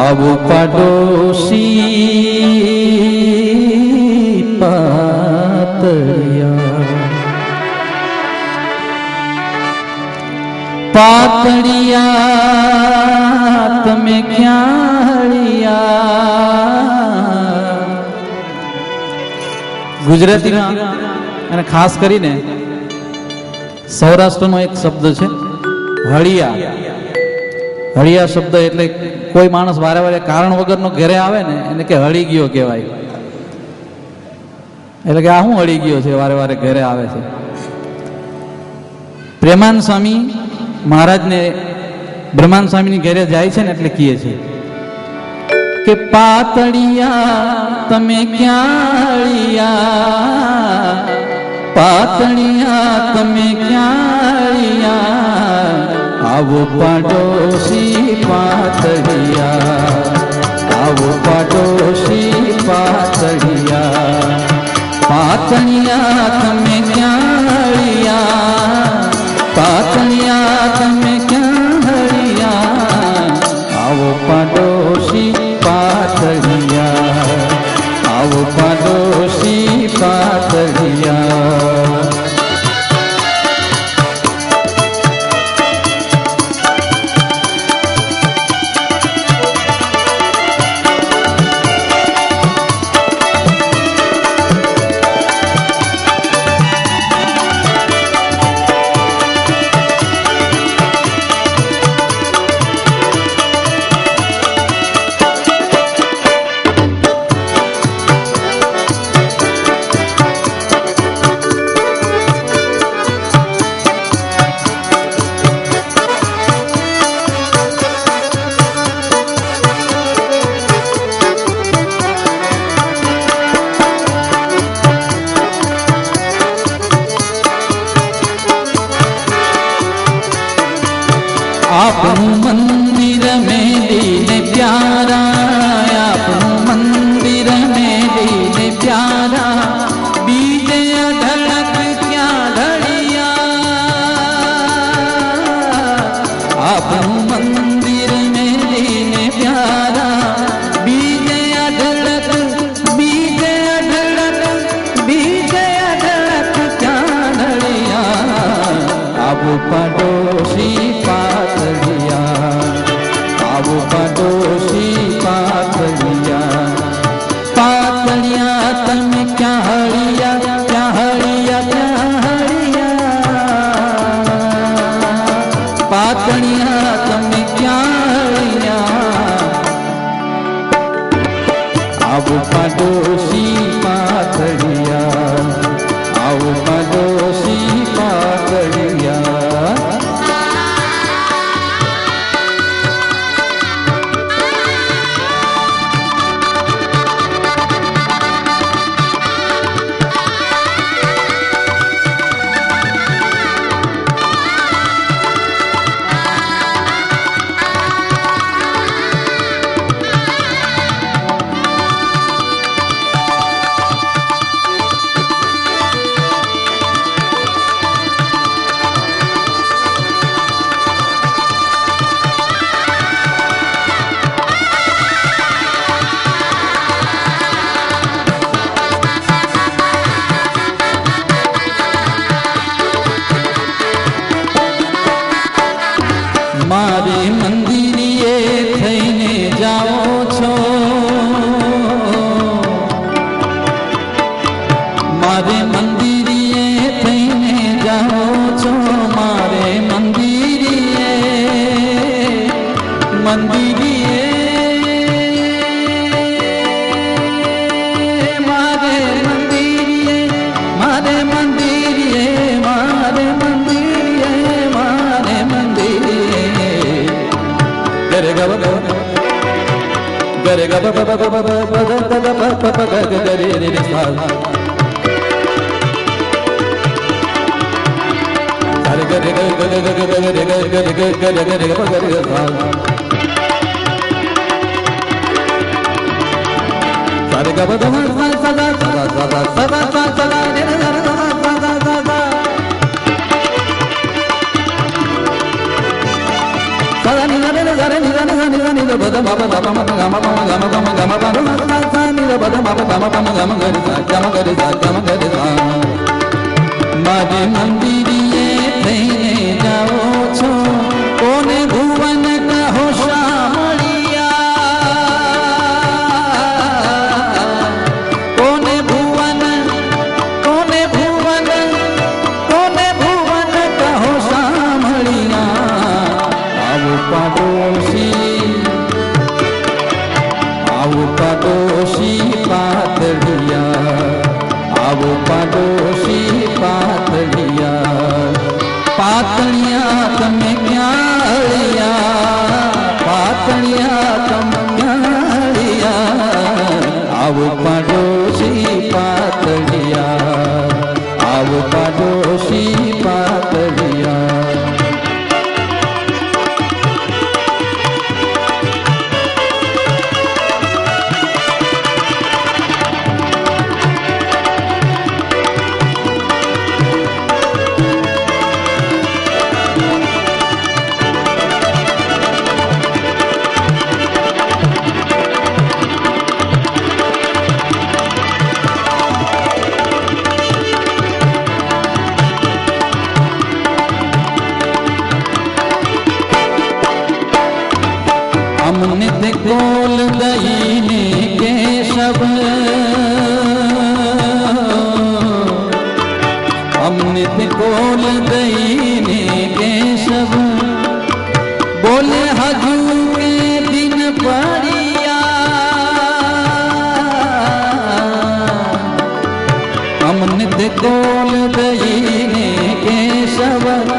આવો પાડોશી પાતળિયા પાતળિયા તમે ક્યાં ગુજરાતીમાં અને ખાસ કરીને સૌરાષ્ટ્રનો એક શબ્દ છે હળિયા. હળિયા શબ્દ એટલે કોઈ માણસ વારે વારે કારણ વગરનો ઘરે આવે ને એને કે હળી ગયો કહેવાય. એટલે કે આ હું હળી ગયો છે વારે વારે ઘરે આવે છે. પ્રેમાનંદ સ્વામી મહારાજને બ્રહ્માનંદ સ્વામીની ઘરે જાય છે ને એટલે કહે છે કે પાતળિયા તમે ક્યાં પાતળિયા તમે ક્યાં આવો પાડોશી પાતળિયા આવો પાડોશી પાતળિયા પાતળિયા તમે ક્યાં પાતળિયા તમે ક્યાં આવો પાડોશી પાતળિયા આવો પાડોશી પાતળિયા. આપનું મંદિર મેલીને પ્યારા આપનું મંદિર મેલીને પ્યારા બીજે અઢળક ક્યાં ઢળિયા આપનું મંદિર મેલીને પ્યારા બીજે અઢળક ક્યાં ઢળિયા આવો પાડોશી આવો પાડોશી પાતળિયા પાતળિયા તમે ક્યાં હળિયા ક્યાં હળિયા ક્યાં હળિયા પાતળિયા તમે ક્યાં હળિયા આવો પાડોશી પાતળિયા આવો પાડોશી પાતળિયા. મારે મંદિરે થઈને જાઓ છો મારે મંદિરે થઈને જાઓ છો મારે મંદિરે મારે મંદિરે મારે મંદિરે મારે મંદિરે મારે મંદિરે ગરે ગબ ગરે ગબ ગરે રે સા ગરે ગરે ગરે ગરે સા સારે ગબ સદા સદા સદા સદા સદા રે રે સદા નિ રે રે રે મારી મંદિરીએ થઈને જાઓ છો કોને ભુવન કહો શામળિયા કોને ભુવન કોને ભુવન કોને ભુવન કહો શામળિયા આવો પાડોશી પાતળિયા આવો પાડોશી પાતળિયા પાતળિયા તમે ક્યાં અળિયા પાતળિયા તમે ક્યાં અળિયા આવો પાડોશી પાતળિયા આવો પાડોશી પાતળિયા हमने ते कोल दहीने केशव हमने ते कोल दहीने केशव बोले हजू के दिन पड़िया हमने ते कोल दहीने केशव